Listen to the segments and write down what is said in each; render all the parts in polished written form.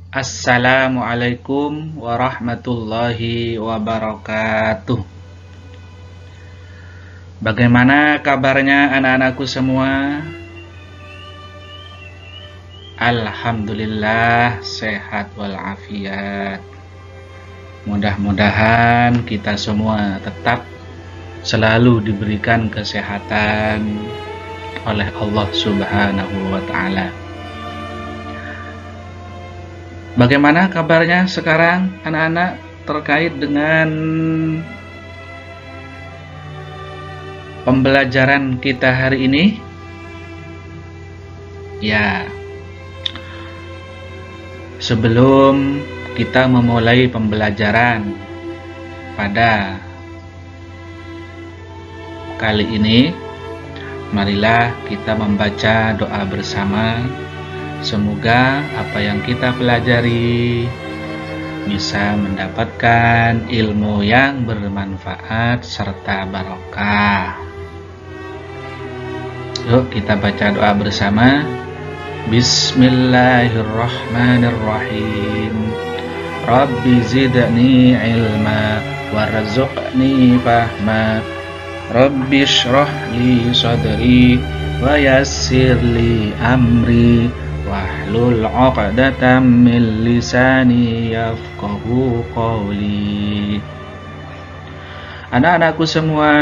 Assalamualaikum warahmatullahi wabarakatuh. Bagaimana kabarnya anak-anakku semua? Alhamdulillah sehat walafiat. Mudah-mudahan kita semua tetap selalu diberikan kesehatan oleh Allah Subhanahu wa Ta'ala. Bagaimana kabarnya sekarang anak-anak terkait dengan pembelajaran kita hari ini? Ya, sebelum kita memulai pembelajaran pada kali ini, marilah kita membaca doa bersama. Semoga apa yang kita pelajari bisa mendapatkan ilmu yang bermanfaat serta barokah. Yuk kita baca doa bersama. Bismillahirrahmanirrahim. Rabbi zidni ilma warzuqni fahma. Rabbi shrah li sadri wa yassir li amri wahlul 'uqdatam min lisani yafqahu qawli. Anak-anakku semua,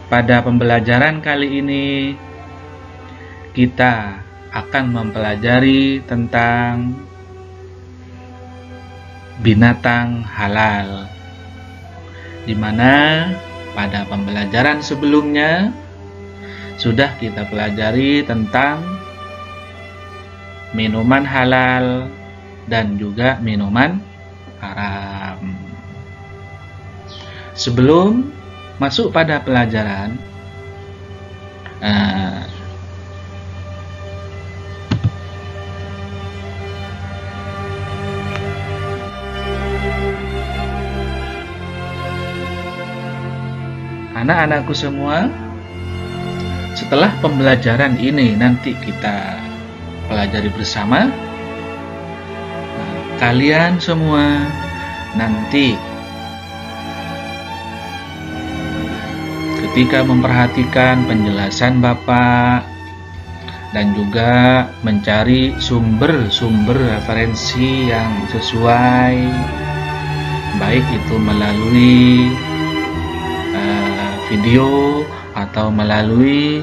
pada pembelajaran kali ini kita akan mempelajari tentang binatang halal, di mana pada pembelajaran sebelumnya sudah kita pelajari tentang minuman halal dan juga minuman haram. Sebelum masuk pada pelajaran, anak-anakku semua, setelah pembelajaran ini nanti kita pelajari bersama, kalian semua nanti ketika memperhatikan penjelasan Bapak dan juga mencari sumber-sumber referensi yang sesuai, baik itu melalui video atau melalui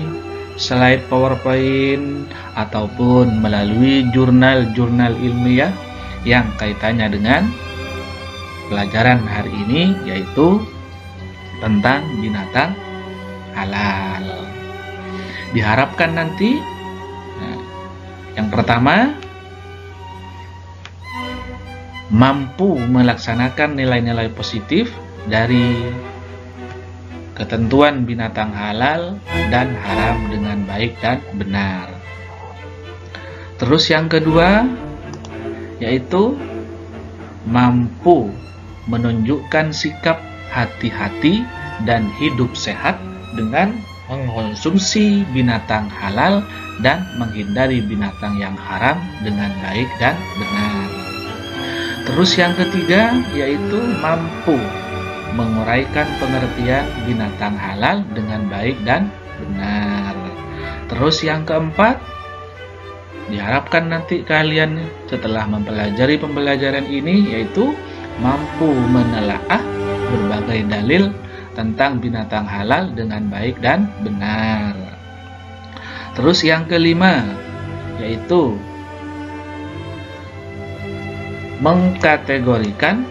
slide PowerPoint ataupun melalui jurnal-jurnal ilmiah yang kaitannya dengan pelajaran hari ini, yaitu tentang binatang halal. Diharapkan nanti yang pertama mampu melaksanakan nilai-nilai positif dari ketentuan binatang halal dan haram dengan baik dan benar. Terus yang kedua, yaitu mampu menunjukkan sikap hati-hati dan hidup sehat dengan mengkonsumsi binatang halal dan menghindari binatang yang haram dengan baik dan benar. Terus yang ketiga, yaitu mampu menguraikan pengertian binatang halal dengan baik dan benar. Terus yang keempat, diharapkan nanti kalian setelah mempelajari pembelajaran ini, yaitu mampu menelaah berbagai dalil tentang binatang halal dengan baik dan benar. Terus yang kelima, yaitu mengkategorikan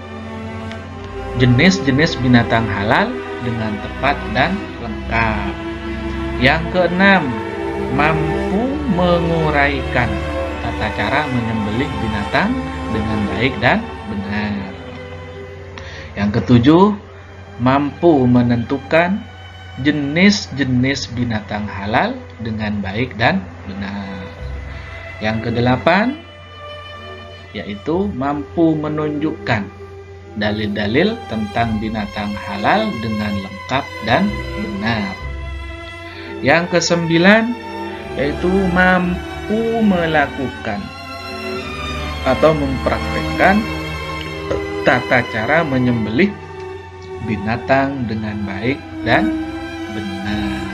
jenis-jenis binatang halal dengan tepat dan lengkap. Yang keenam, mampu menguraikan tata cara menyembelih binatang dengan baik dan benar. Yang ketujuh, mampu menentukan jenis-jenis binatang halal dengan baik dan benar. Yang kedelapan, yaitu mampu menunjukkan dalil-dalil tentang binatang halal dengan lengkap dan benar. Yang kesembilan, yaitu mampu mampu melakukan atau mempraktekkan tata cara menyembelih binatang dengan baik dan benar.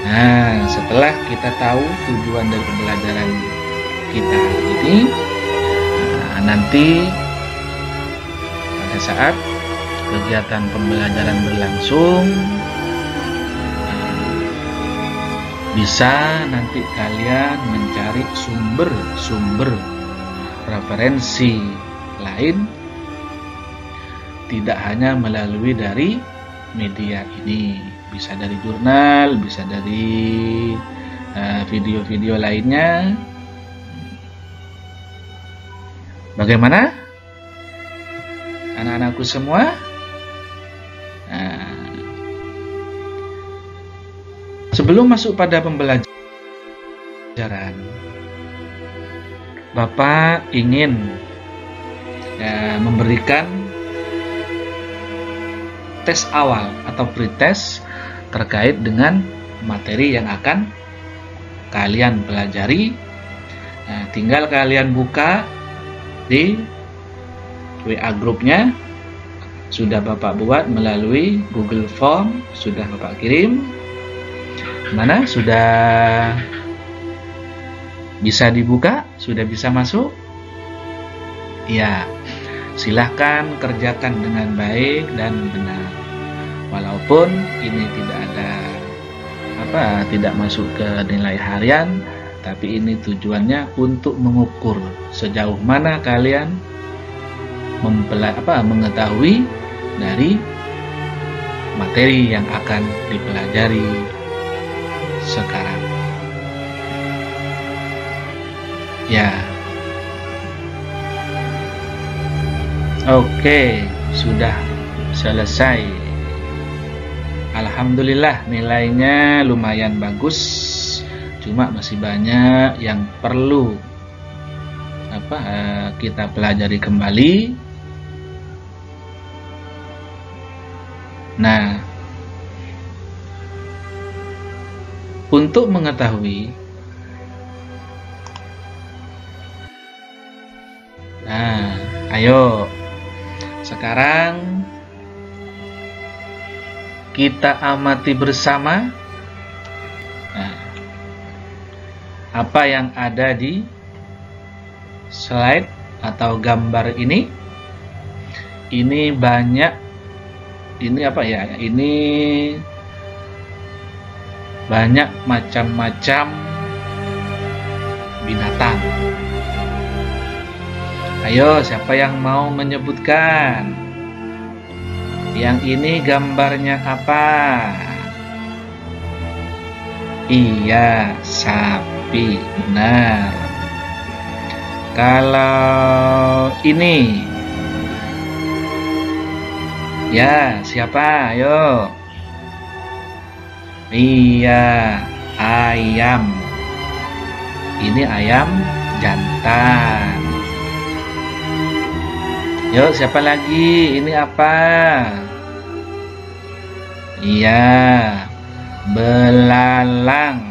Nah, setelah kita tahu tujuan dari pembelajaran kita hari ini, nanti pada saat kegiatan pembelajaran berlangsung, bisa nanti kalian mencari sumber-sumber referensi lain, tidak hanya melalui dari media ini, bisa dari jurnal, bisa dari video-video lainnya. Bagaimana anak-anakku semua? Sebelum masuk pada pembelajaran, Bapak ingin memberikan tes awal atau pretest terkait dengan materi yang akan kalian pelajari. Tinggal kalian buka di WA grupnya, sudah Bapak buat melalui Google Form, sudah Bapak kirim. Mana sudah bisa dibuka? Sudah bisa masuk? Ya, silahkan kerjakan dengan baik dan benar. Walaupun ini tidak masuk ke nilai harian, tapi ini tujuannya untuk mengukur sejauh mana kalian mengetahui dari materi yang akan dipelajari sekarang. Ya. Oke, sudah selesai. Alhamdulillah, nilainya lumayan bagus. Cuma masih banyak yang perlu kita pelajari kembali. Nah, untuk mengetahui, ayo sekarang kita amati bersama apa yang ada di slide atau gambar ini. Ini banyak, ini banyak macam-macam binatang. Ayo, siapa yang mau menyebutkan? Yang ini gambarnya apa? Iya, sapi, benar. Kalau ini, ya, siapa? Ayo. Iya, ayam. Ini ayam jantan. Yuk, siapa lagi? Ini apa? Iya, belalang.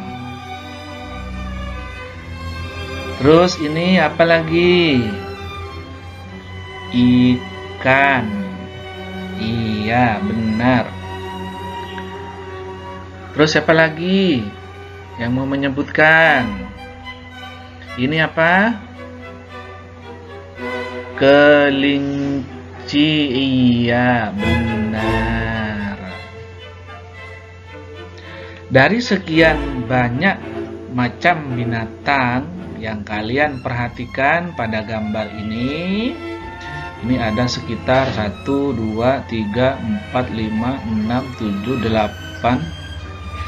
Terus ini apa lagi? Ikan. Iya, benar. Terus siapa lagi yang mau menyebutkan? Ini apa? Kelinci. Iya, benar. Dari sekian banyak macam binatang yang kalian perhatikan pada gambar ini ada sekitar 1, 2, 3, 4, 5, 6, 7, 8,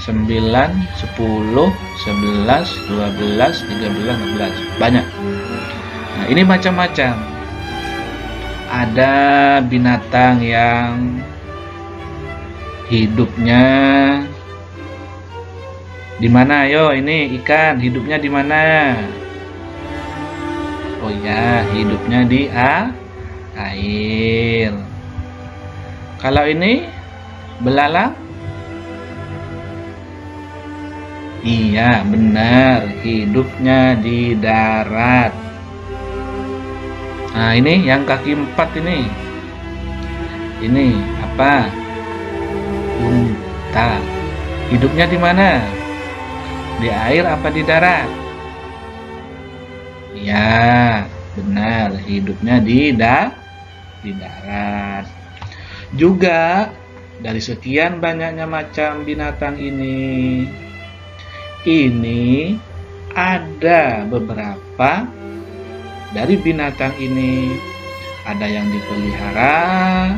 9, 10, 11, 12, 13, 14. Banyak. Nah, ini macam-macam. Ada binatang yang hidupnya di mana? Ayo, ini ikan hidupnya di mana? Oh ya, hidupnya di air. Kalau ini belalang, Iya, benar, hidupnya di darat. Nah, ini yang kaki 4 ini. Ini apa? Unta. Hidupnya di mana? Di air apa di darat? Ya, benar, hidupnya di darat. Juga dari sekian banyaknya macam binatang ini ada beberapa dari binatang ini ada yang dipelihara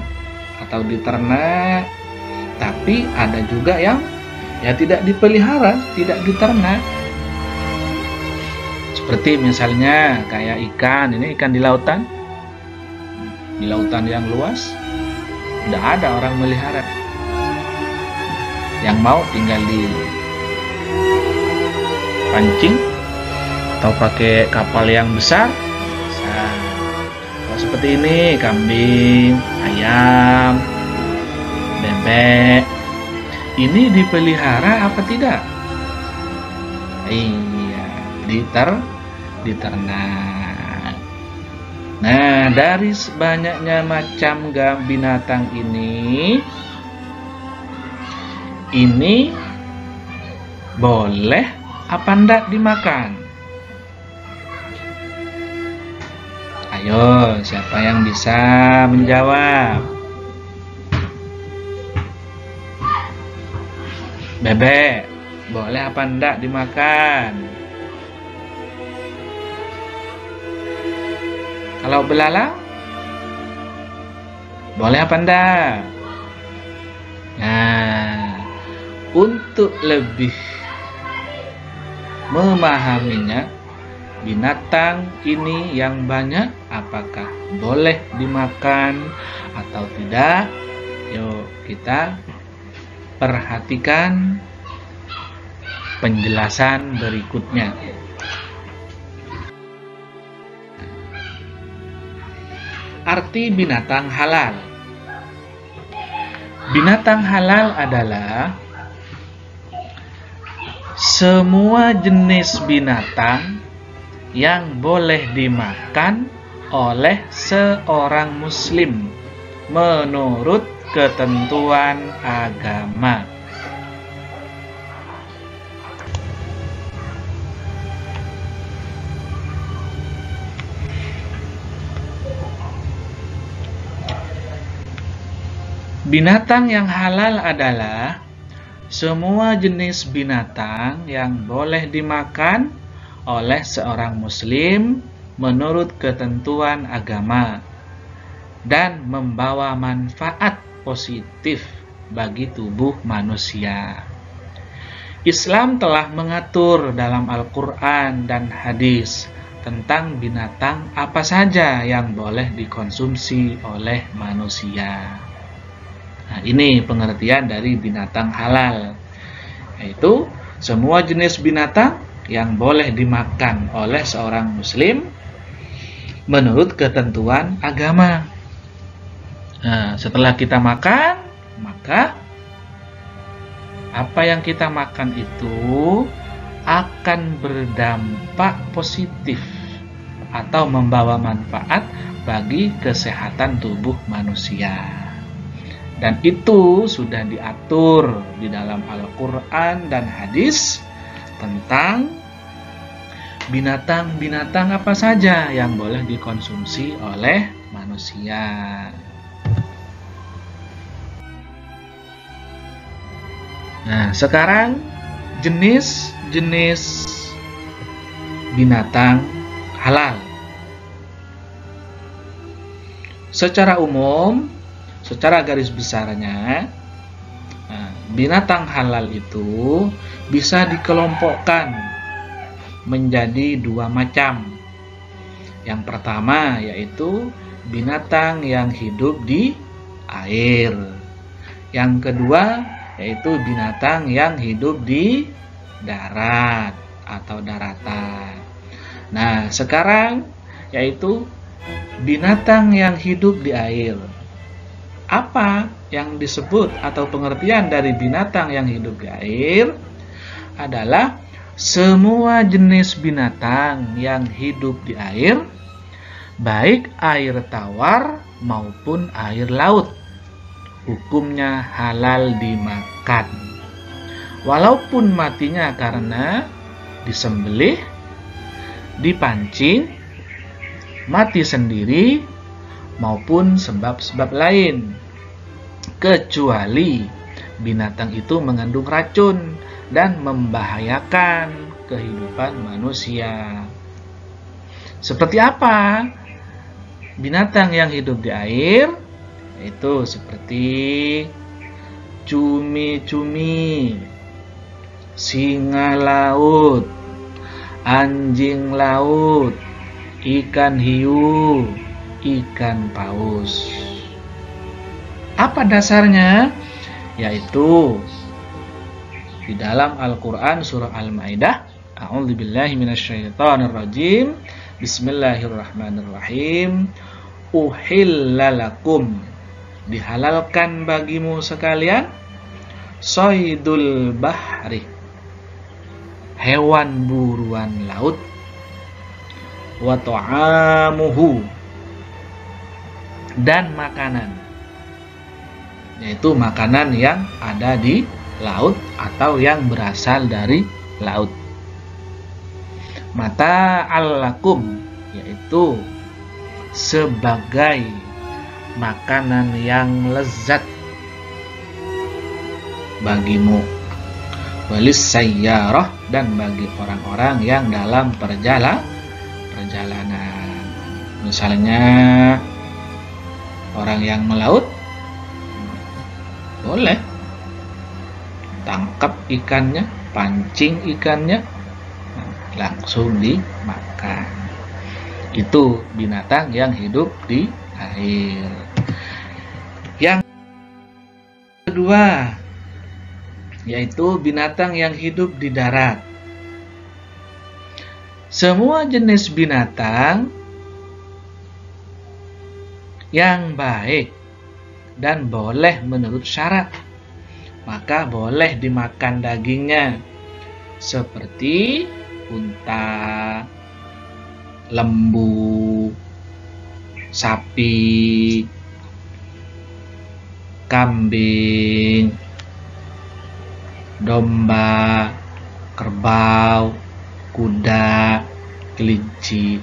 atau diternak, tapi ada juga yang tidak dipelihara, tidak diternak. Seperti misalnya kayak ikan, ini ikan di lautan yang luas, tidak ada orang melihara. Yang mau tinggal di pancing atau pakai kapal yang besar. Kalau seperti ini, kambing, ayam, bebek, ini dipelihara apa tidak? Iya, diternak. Nah, dari banyaknya macam binatang ini boleh apa enggak dimakan? Ayo, siapa yang bisa menjawab? Bebek, boleh apa enggak dimakan? Kalau belalang, boleh apa enggak? Nah, untuk lebih memahaminya, binatang ini yang banyak apakah boleh dimakan atau tidak? Yuk kita perhatikan penjelasan berikutnya. Arti binatang halal. Binatang halal adalah semua jenis binatang yang boleh dimakan oleh seorang muslim menurut ketentuan agama. Binatang yang halal adalah semua jenis binatang yang boleh dimakan oleh seorang muslim menurut ketentuan agama dan membawa manfaat positif bagi tubuh manusia. Islam telah mengatur dalam Al-Quran dan hadis tentang binatang apa saja yang boleh dikonsumsi oleh manusia. Nah, ini pengertian dari binatang halal, yaitu semua jenis binatang yang boleh dimakan oleh seorang muslim menurut ketentuan agama. Nah, setelah kita makan, maka apa yang kita makan itu akan berdampak positif atau membawa manfaat bagi kesehatan tubuh manusia. Dan itu sudah diatur di dalam Al-Quran dan hadis tentang binatang-binatang apa saja yang boleh dikonsumsi oleh manusia. Nah, sekarang jenis-jenis binatang halal. Secara umum, secara garis besarnya, binatang halal itu bisa dikelompokkan menjadi dua macam. Yang pertama yaitu binatang yang hidup di air. Yang kedua yaitu binatang yang hidup di darat atau daratan. Nah, sekarang yaitu binatang yang hidup di air. Apa yang disebut atau pengertian dari binatang yang hidup di air? adalah semua jenis binatang yang hidup di air, baik air tawar maupun air laut, hukumnya halal dimakan. Walaupun matinya karena disembelih, dipancing, mati sendiri, maupun sebab-sebab lain, kecuali binatang itu mengandung racun dan membahayakan kehidupan manusia. Seperti apa binatang yang hidup di air? Yaitu seperti cumi-cumi, singa laut, anjing laut, ikan hiu, ikan paus. Apa dasarnya? Yaitu di dalam Al-Quran surah Al-Maidah, a'udzubillahi minasyaitonirrajim, bismillahirrahmanirrahim, uhillalakum, dihalalkan bagimu sekalian, soidul bahri, hewan buruan laut, wa ta'amuhu, dan makanan, yaitu makanan yang ada di laut atau yang berasal dari laut. Mata'allakum, yaitu sebagai makanan yang lezat bagimu, walis sayyarah, dan bagi orang-orang yang dalam perjalanan. Misalnya orang yang melaut, boleh tangkap ikannya, pancing ikannya, langsung dimakan. Itu binatang yang hidup di air. Yang kedua, yaitu binatang yang hidup di darat. Semua jenis binatang yang baik dan boleh menurut syarat, maka boleh dimakan dagingnya, seperti unta, lembu, sapi, kambing, domba, kerbau, kuda, kelinci.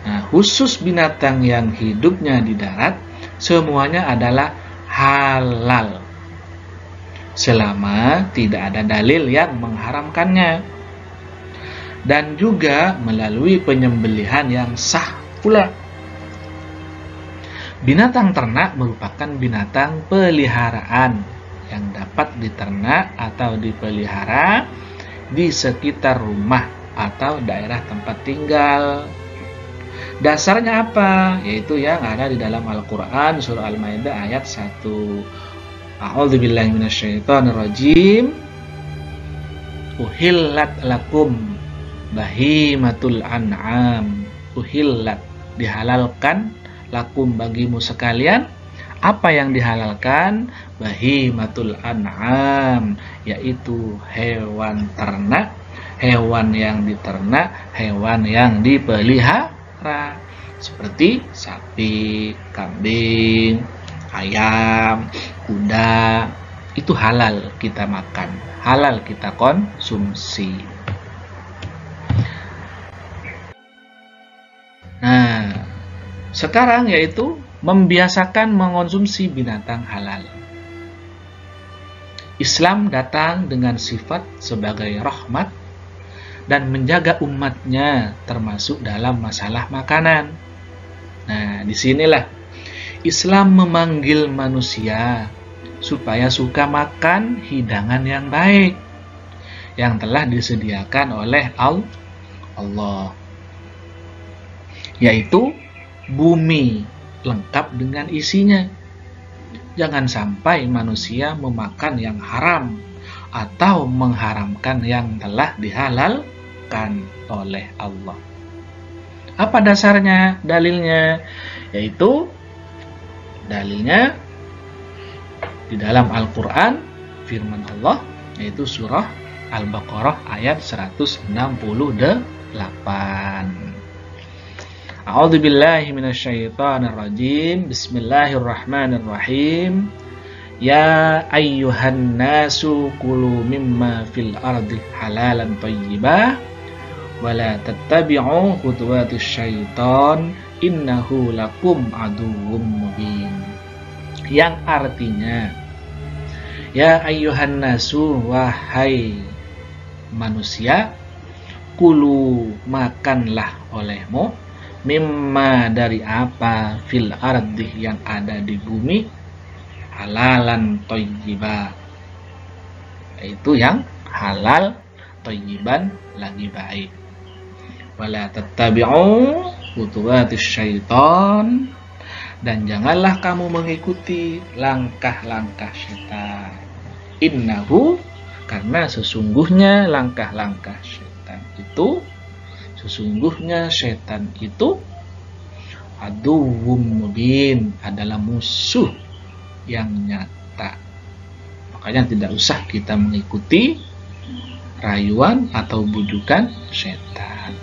Nah, khusus binatang yang hidupnya di darat, semuanya adalah halal, selama tidak ada dalil yang mengharamkannya, dan juga melalui penyembelihan yang sah pula. Binatang ternak merupakan binatang peliharaan yang dapat diternak atau dipelihara di sekitar rumah atau daerah tempat tinggal. Dasarnya apa? Yaitu yang ada di dalam Al-Quran surah Al-Maidah ayat 1. A'udzubillahi minasyaitonirrajim. Uhillat lakum bahimatul an'am. Uhillat, dihalalkan, lakum, bagimu sekalian. Apa yang dihalalkan? Bahimatul an'am, yaitu hewan ternak, hewan yang diternak, hewan yang dipelihara, seperti sapi, kambing, ayam, kuda. Itu halal kita makan, halal kita konsumsi. Nah, sekarang yaitu membiasakan mengonsumsi binatang halal. Islam datang dengan sifat sebagai rahmat dan menjaga umatnya, termasuk dalam masalah makanan. Nah, disinilah Islam memanggil manusia supaya suka makan hidangan yang baik yang telah disediakan oleh Allah, yaitu bumi lengkap dengan isinya. Jangan sampai manusia memakan yang haram atau mengharamkan yang telah dihalalkan oleh Allah. Apa dasarnya? Dalilnya yaitu di dalam Al-Quran, firman Allah, yaitu surah Al-Baqarah ayat 168. A'udzubillahi minasyaitonirrajim. Bismillahirrahmanirrahim. Ya ayyuhan nasu kulu mimma fil ardi halalan thayyibah wa la tattabi'u khutuwatis syaiton innahu lakum aduwwum mubin. Yang artinya, ya ayyuhan nasu, wahai manusia, kulu, makanlah olehmu, mimma, dari apa, fil ardi, yang ada di bumi, halalan thayyiba, yaitu yang halal, thayyiban, lagi baik. Wala tattabi'u khutuwatis syaiton, dan janganlah kamu mengikuti langkah-langkah syaitan. Innahu, karena sesungguhnya langkah-langkah syaitan itu, sesungguhnya syaitan itu aduwwum mubin, adalah musuh yang nyata. Makanya tidak usah kita mengikuti rayuan atau bujukan syaitan.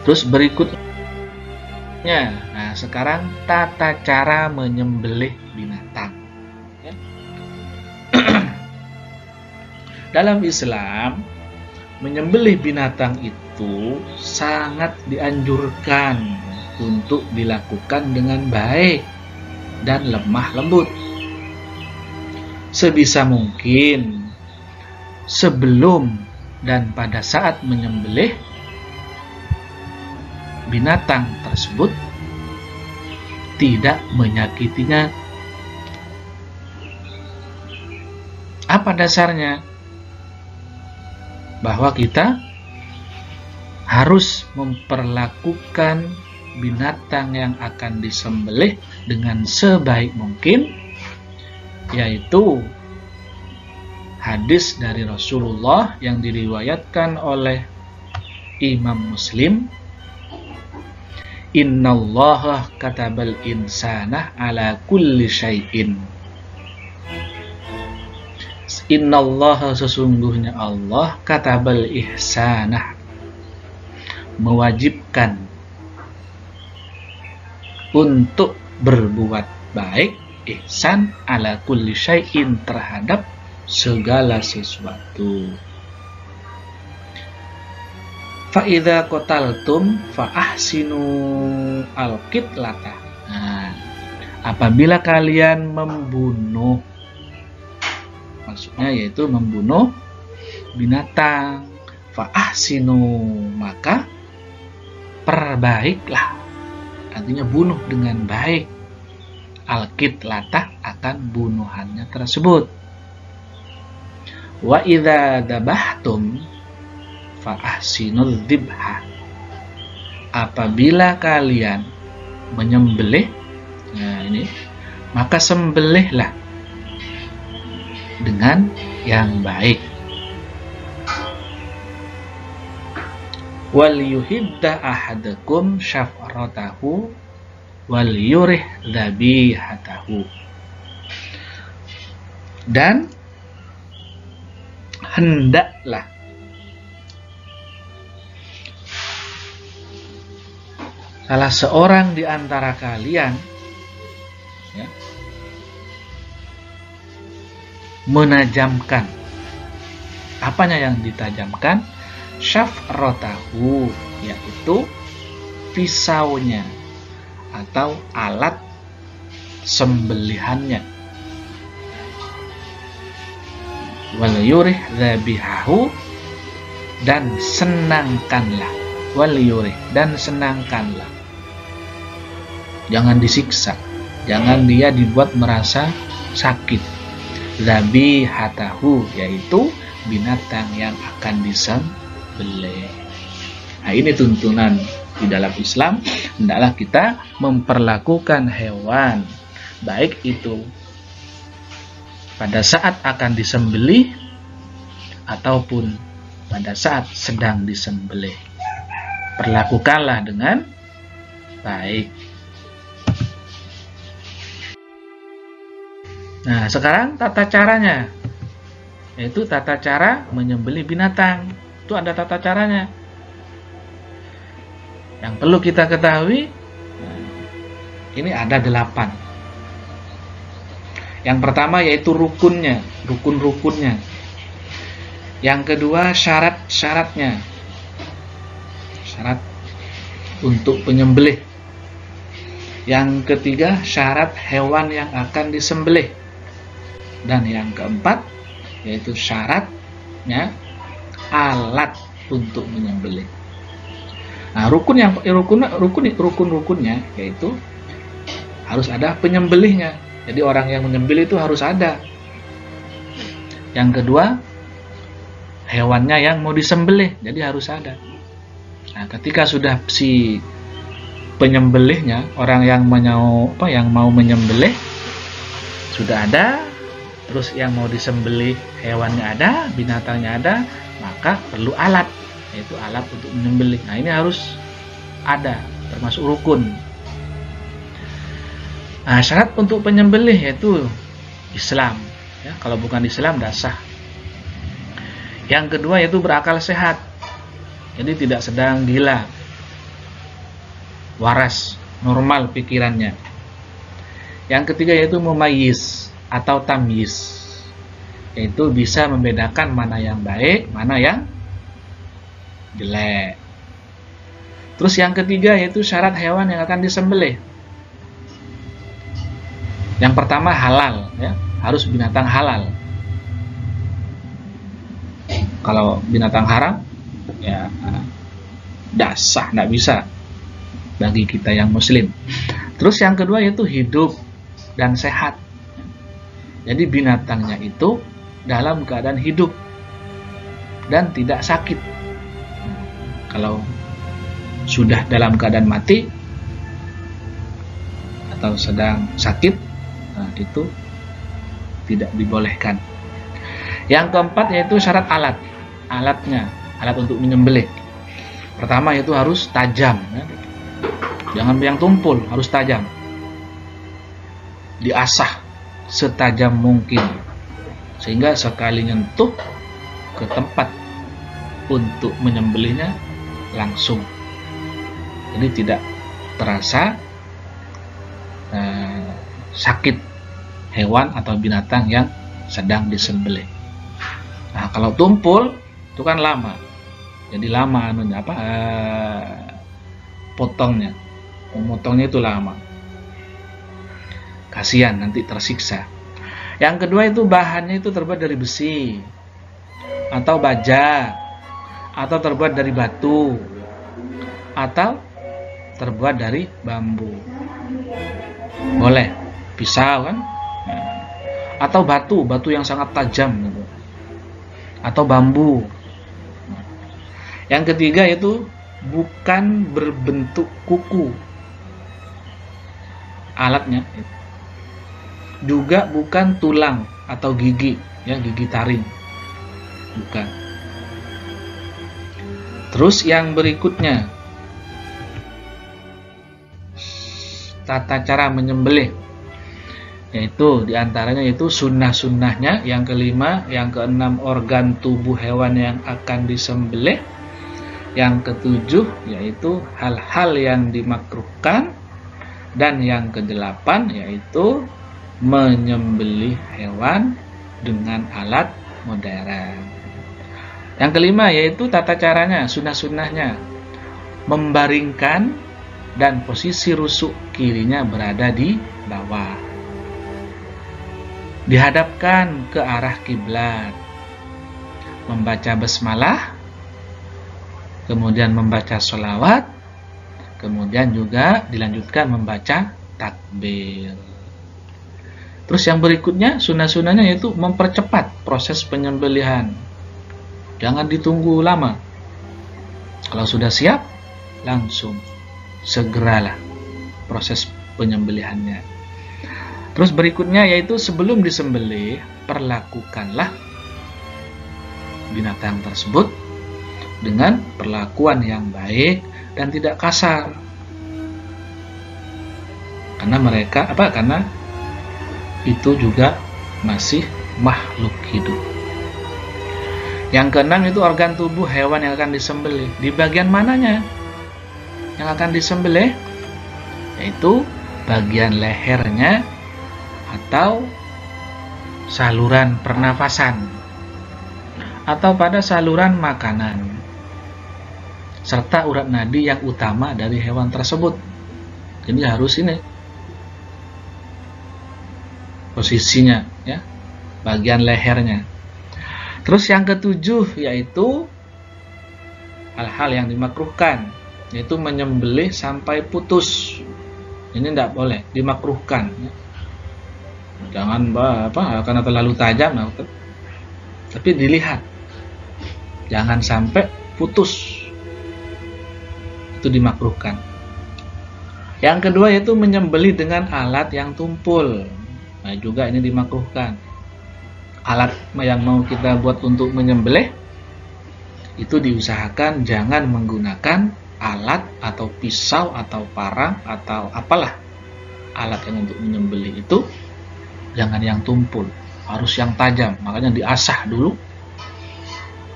Terus berikutnya, nah sekarang tata cara menyembelih binatang. Dalam Islam, menyembelih binatang itu sangat dianjurkan untuk dilakukan dengan baik dan lemah lembut. Sebisa mungkin sebelum dan pada saat menyembelih binatang tersebut tidak menyakitinya. Apa dasarnya? Bahwa kita harus memperlakukan binatang yang akan disembelih dengan sebaik mungkin, yaitu hadis dari Rasulullah yang diriwayatkan oleh Imam Muslim. Innallaha katabal insana ala kulli syai'in. Innallaha, sesungguhnya Allah, katabal ihsanah, mewajibkan untuk berbuat baik, ihsan, ala kulli syai'in, terhadap segala sesuatu. Fa'idha qataltum fa'ahsinu al-qitlata. Nah, apabila kalian membunuh, maksudnya yaitu membunuh binatang, fa'ahsinu, maka perbaiklah, artinya bunuh dengan baik, al-qitlata, akan bunuhannya tersebut. Wa idza dabahtum fa'ahsinul dzibha. Apabila kalian menyembelih, nah ini, maka sembelihlah dengan yang baik. Wal yuhidda ahadakum syafratahu wal yurih dzabihatahu. Dan hendaklah salah seorang di antara kalian, ya, menajamkan, apanya yang ditajamkan? Syafrotahu, yaitu pisaunya atau alat sembelihannya. Wal yurih dzabihahu, dan senangkanlah. Wal yurih, dan senangkanlah. Jangan disiksa, jangan dia dibuat merasa sakit. Dzabihatahu, yaitu binatang yang akan disembelih. Nah, ini tuntunan di dalam Islam. Hendaklah kita memperlakukan hewan, baik itu pada saat akan disembelih ataupun pada saat sedang disembelih. Perlakukanlah dengan baik. Nah, sekarang tata caranya. yaitu tata cara menyembelih binatang. Itu ada tata caranya. Yang perlu kita ketahui, ini ada 8. Yang pertama yaitu rukunnya, rukun-rukunnya. Yang kedua syarat-syaratnya, syarat untuk penyembelih. Yang ketiga syarat hewan yang akan disembelih. Dan yang keempat yaitu syaratnya alat untuk menyembelih. Nah, rukun-rukunnya yaitu harus ada penyembelihnya. Jadi orang yang menyembelih itu harus ada. Yang kedua, hewannya yang mau disembelih, jadi harus ada. Nah, ketika sudah si penyembelihnya, orang yang mau menyembelih sudah ada, terus yang mau disembelih hewannya ada, binatangnya ada, maka perlu alat, yaitu alat untuk menyembelih. Nah, ini harus ada, termasuk rukun. Nah, syarat untuk penyembelih yaitu Islam. Ya, kalau bukan Islam, tidak sah. Yang kedua yaitu berakal sehat. Jadi tidak sedang gila. Waras, normal pikirannya. Yang ketiga yaitu mumayyiz atau tamyiz. Yaitu bisa membedakan mana yang baik, mana yang jelek. Terus yang ketiga yaitu syarat hewan yang akan disembelih. Yang pertama halal, ya, harus binatang halal. Kalau binatang haram, ya tidak sah, tidak bisa bagi kita yang muslim. Terus yang kedua yaitu hidup dan sehat. Jadi binatangnya itu dalam keadaan hidup dan tidak sakit. Kalau sudah dalam keadaan mati atau sedang sakit, nah, itu tidak dibolehkan. Yang keempat yaitu syarat alatnya, alat untuk menyembelih. Pertama yaitu harus tajam, ya. Jangan yang tumpul, harus tajam. Diasah setajam mungkin, sehingga sekali nyentuh ke tempat untuk menyembelihnya langsung. Jadi tidak terasa sakit hewan atau binatang yang sedang disembelih. Nah, kalau tumpul itu kan lama, jadi lama potongnya, memotongnya itu lama. Kasihan, nanti tersiksa. Yang kedua itu bahannya itu terbuat dari besi atau baja, atau terbuat dari batu, atau terbuat dari bambu. Boleh pisau kan, atau batu yang sangat tajam gitu, atau bambu. Yang ketiga itu bukan berbentuk kuku alatnya, juga bukan tulang atau gigi, ya, gigi taring, bukan. Terus yang berikutnya tata cara menyembelih, yaitu diantaranya itu sunnah-sunnahnya. Yang kelima, yang keenam organ tubuh hewan yang akan disembelih. Yang ketujuh yaitu hal-hal yang dimakruhkan. Dan yang kedelapan yaitu menyembelih hewan dengan alat modern. Yang kelima yaitu tata caranya, sunnah-sunnahnya, membaringkan dan posisi rusuk kirinya berada di bawah, dihadapkan ke arah kiblat, membaca basmalah, kemudian membaca sholawat, kemudian juga dilanjutkan membaca takbir. Terus yang berikutnya sunnah-sunnahnya yaitu mempercepat proses penyembelihan. Jangan ditunggu lama. Kalau sudah siap, langsung segeralah proses penyembelihannya. Terus berikutnya yaitu sebelum disembelih, perlakukanlah binatang tersebut dengan perlakuan yang baik dan tidak kasar. Karena itu juga masih makhluk hidup. Yang keenam itu organ tubuh hewan yang akan disembelih. Di bagian mananya yang akan disembelih? Yaitu bagian lehernya atau saluran pernafasan atau pada saluran makanan serta urat nadi yang utama dari hewan tersebut. Jadi harus ini posisinya, ya, bagian lehernya. Terus yang ketujuh yaitu hal-hal yang dimakruhkan, yaitu menyembelih sampai putus. Ini tidak boleh, dimakruhkan. Jangan karena terlalu tajam, tapi dilihat, jangan sampai putus. Itu dimakruhkan. Yang kedua yaitu menyembelih dengan alat yang tumpul. Nah, juga ini dimakruhkan. Alat yang mau kita buat untuk menyembelih itu diusahakan jangan menggunakan alat atau pisau atau parang atau apalah alat yang untuk menyembelih itu, jangan yang tumpul, harus yang tajam. Makanya diasah dulu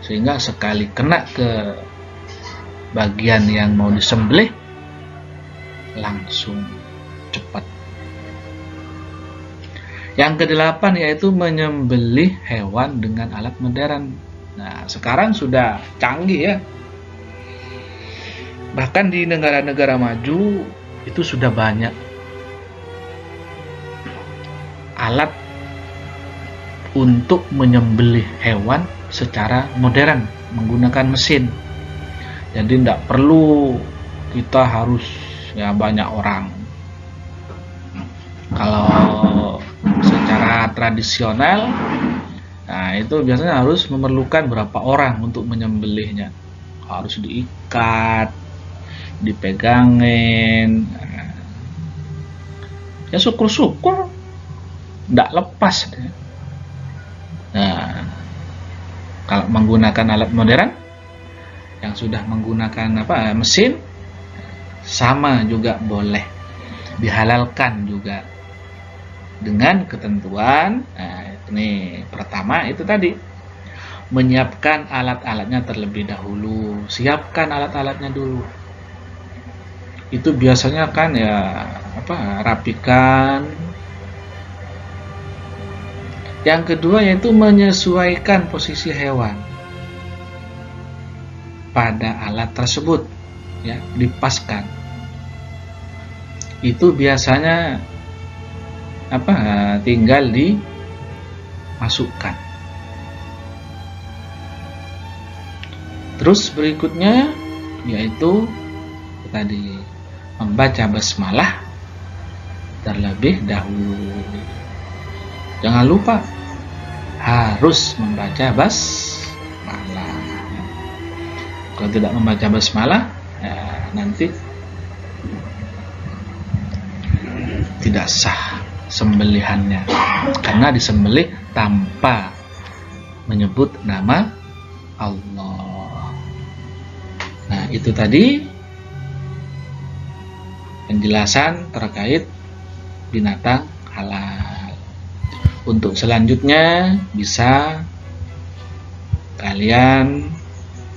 sehingga sekali kena ke bagian yang mau disembelih langsung cepat. Yang kedelapan yaitu menyembelih hewan dengan alat modern. Nah, sekarang sudah canggih, ya. Bahkan di negara-negara maju itu sudah banyak alat untuk menyembelih hewan secara modern menggunakan mesin. Jadi tidak perlu kita harus banyak orang. Kalau secara tradisional, nah itu biasanya harus memerlukan berapa orang untuk menyembelihnya. Harus diikat, dipegangin. Ya syukur-syukur tidak lepas. Nah, kalau menggunakan alat modern yang sudah menggunakan mesin, sama juga boleh, dihalalkan juga dengan ketentuan. Nah, ini pertama itu tadi, menyiapkan alat-alatnya terlebih dahulu. Siapkan alat-alatnya dulu. Itu biasanya kan rapikan. Yang kedua yaitu menyesuaikan posisi hewan pada alat tersebut, ya, dipaskan. Itu biasanya tinggal dimasukkan. Terus berikutnya yaitu tadi membaca basmalah terlebih dahulu. Jangan lupa harus membaca basmalah. Kalau tidak membaca basmalah, nanti tidak sah sembelihannya, karena disembelih tanpa menyebut nama Allah. Nah, itu tadi penjelasan terkait binatang halal. Untuk selanjutnya bisa kalian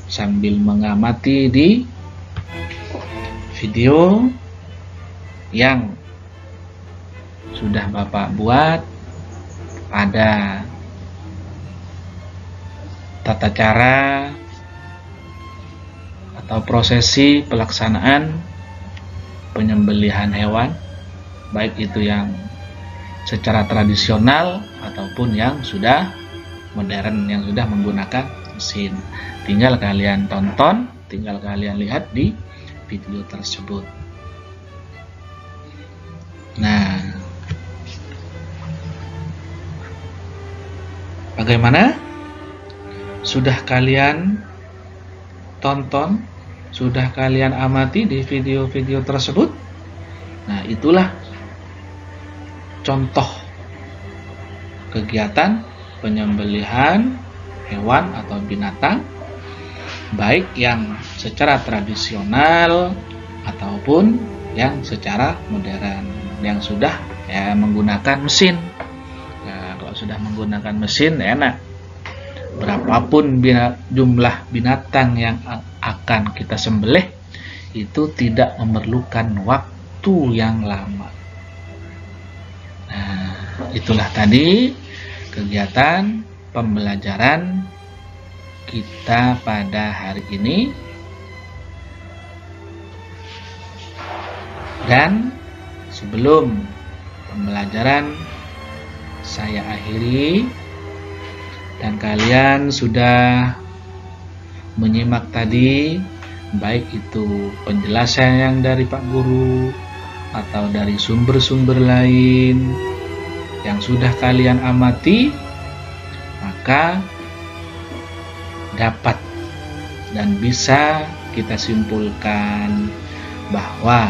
sambil mengamati di video yang sudah Bapak buat. Ada tata cara atau prosesi pelaksanaan penyembelihan hewan, baik itu yang secara tradisional ataupun yang sudah modern, yang sudah menggunakan mesin. Tinggal kalian tonton, tinggal kalian lihat di video tersebut. Nah, bagaimana? Sudah kalian tonton, sudah kalian amati di video-video tersebut? Nah, itulah contoh kegiatan penyembelihan hewan atau binatang, baik yang secara tradisional ataupun yang secara modern, yang sudah menggunakan mesin. Nah, kalau sudah menggunakan mesin enak, berapapun jumlah binatang yang akan kita sembelih, itu tidak memerlukan waktu yang lama. Nah, itulah tadi kegiatan pembelajaran kita pada hari ini. Dan sebelum pembelajaran saya akhiri, dan kalian sudah menyimak tadi, baik itu penjelasan yang dari Pak Guru atau dari sumber-sumber lain yang sudah kalian amati, maka dapat dan bisa kita simpulkan bahwa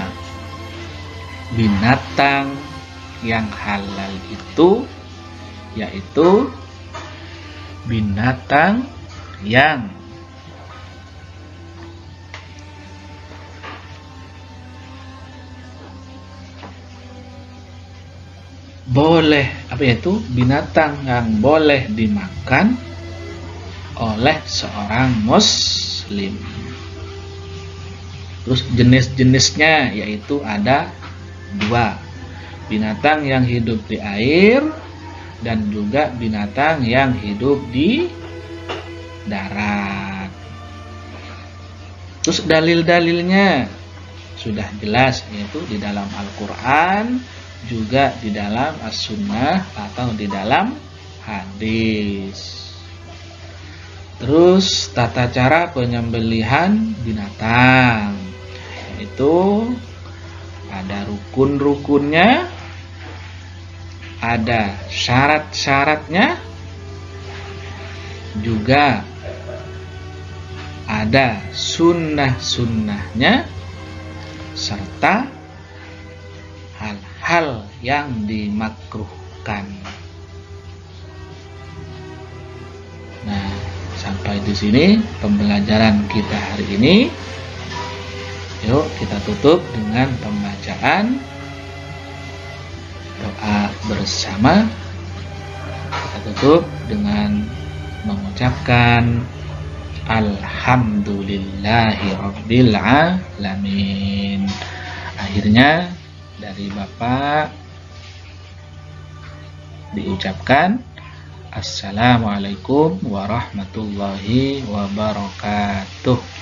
binatang yang halal itu yaitu binatang yang boleh, binatang yang boleh dimakan oleh seorang muslim. Terus jenis-jenisnya yaitu ada 2, binatang yang hidup di air dan juga binatang yang hidup di darat. Terus dalil-dalilnya sudah jelas, yaitu di dalam Al-Quran, juga di dalam As-Sunnah atau di dalam hadis. Terus tata cara penyembelihan binatang, yaitu ada rukun-rukunnya, ada syarat-syaratnya, juga ada sunnah-sunnahnya, serta hal-hal yang dimakruhkan. Nah, sampai di sini pembelajaran kita hari ini. Yuk kita tutup dengan pembacaan doa bersama. Kita tutup dengan mengucapkan Alhamdulillahirabbil alamin. Akhirnya dari Bapak diucapkan Assalamualaikum warahmatullahi wabarakatuh.